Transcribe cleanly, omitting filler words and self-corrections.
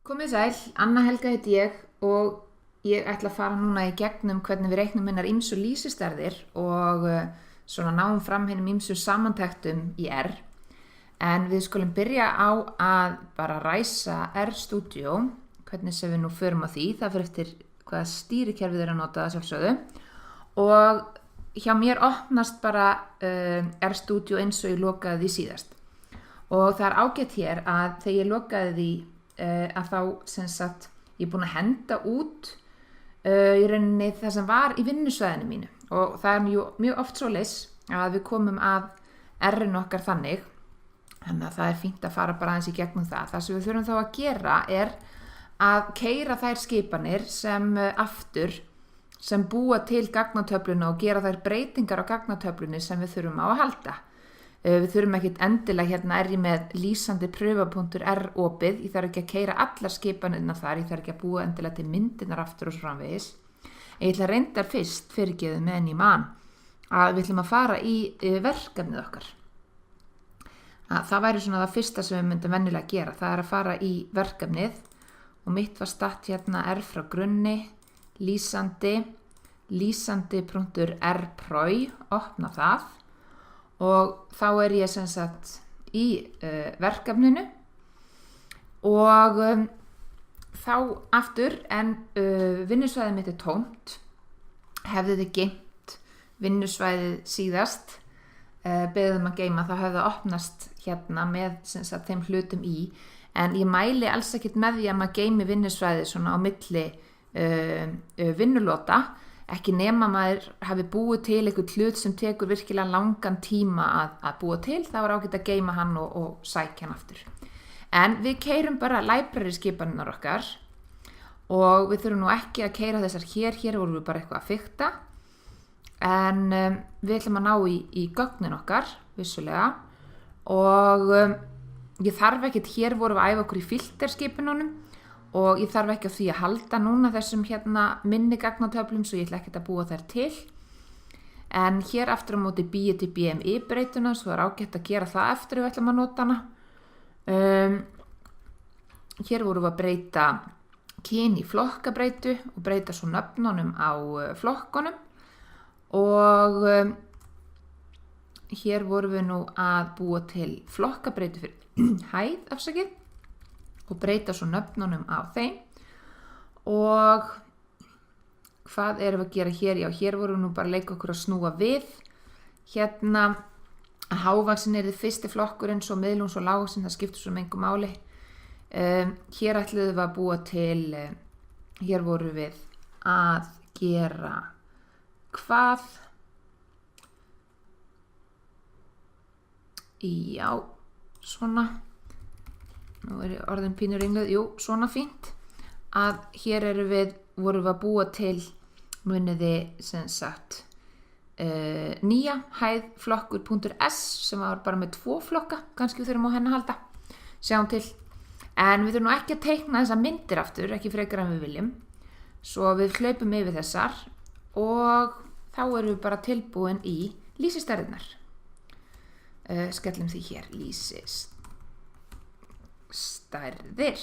Komið sæl, Anna Helga heiti ég og ég ætla að fara núna í gegnum hvernig við reiknum hinnar ýmsu lýsistærðir og svona náum fram hinum ýmsu samantektum í R. En við skulum byrja á að bara ræsa R-Studio, hvernig sem við nú förum á því, það fyrir eftir hvaða stýrikerfi þeir að nota það sjálfsögðu. Og hjá mér opnast bara R-Studio eins og ég lokaði því síðast. Og það er ágætt hér að þegar ég lokaði því að þá sem sagt ég er búin að henda út í rauninni það sem var í vinnusvæðinu mínu og það er mjög oft svoleiðis að við komum að R-inu okkar þannig að það er fínt að fara bara aðeins í gegnum það sem við þurfum þá að gera er að keyra þær skipanir sem búa til gagnatöfluna og gera þær breytingar á gagnatöflunni sem við þurfum á að halda. Við þurfum ekkert endilega, hérna er ég með lýsandi pröfa.r opið, ég þarf ekki að keyra allar skipanirna þar, ég þarf ekki að búa endilega til myndirnar aftur og svo framvegis. Ég ætla reyndar fyrst fyrirgeðu meðan ég man að við ætlum að fara í verkefnið okkar. Það væri svona það fyrsta sem við myndum venjulega að gera, það er að fara í verkefnið og mitt var statt hérna R frá grunni, lýsandi.r proi, opna það. Og þá er ég sem sagt í verkefninu og þá aftur en vinnusvæðið mitt er tómt, hefði þið geymt vinnusvæðið síðast, beðum að geyma, þá hefði það opnast hérna með sem sagt þeim hlutum í, en ég mæli alls ekkert með því að maður geymi vinnusvæðið svona á milli vinnulota, ekki nema maður hafi búið til einhvern hlut sem tekur virkilega langan tíma að búa til, þá er ágætt að geyma hann og sækja hann aftur. En við keyrum bara library skipanirnar okkar og við þurfum nú ekki að keyra þessar hér vorum við bara eitthvað að fikta, en við ætlum að ná í gögnin okkar, vissulega, og ég þarf ekkert, hér vorum við að æfa okkur í filterskipununum, og ég þarf ekki á því að halda núna þessum hérna minni gagnatöflum svo ég ætla ekkert að búa þær til. En hér aftur á móti býi til BMI breytuna svo er ágætt að gera það eftir við ætlum að nota hana. Hér vorum við að breyta kyn í flokkabreytu og breyta svo nöfnunum á flokkunum og hér vorum við nú að búa til flokkabreytu fyrir hæð, og breyta svo nöfnunum á þeim og hvað erum við að gera hér? Já, hér vorum við nú bara að leika okkur að snúa við hérna að hávaksin er þið fyrsti flokkurinn svo miðlung svo lágvaksin, það skiptir svo engu máli. Hér ætluðum við að búa til hér vorum við að gera hvað? Já, svona nú er orðin pínur ringluð, svona fínt að hér vorum við að búa til muniði sem sagt nýja hæð flokkur.s sem var bara með 2 flokka, kannski við þurfum á henni að halda, sjáum til, en við þurfum nú ekki að teikna þessar myndir aftur, ekki frekar en við viljum, svo við hlaupum yfir þessar og þá erum við bara tilbúin í lýsistærðirnar. Skellum því hér lýsistærðir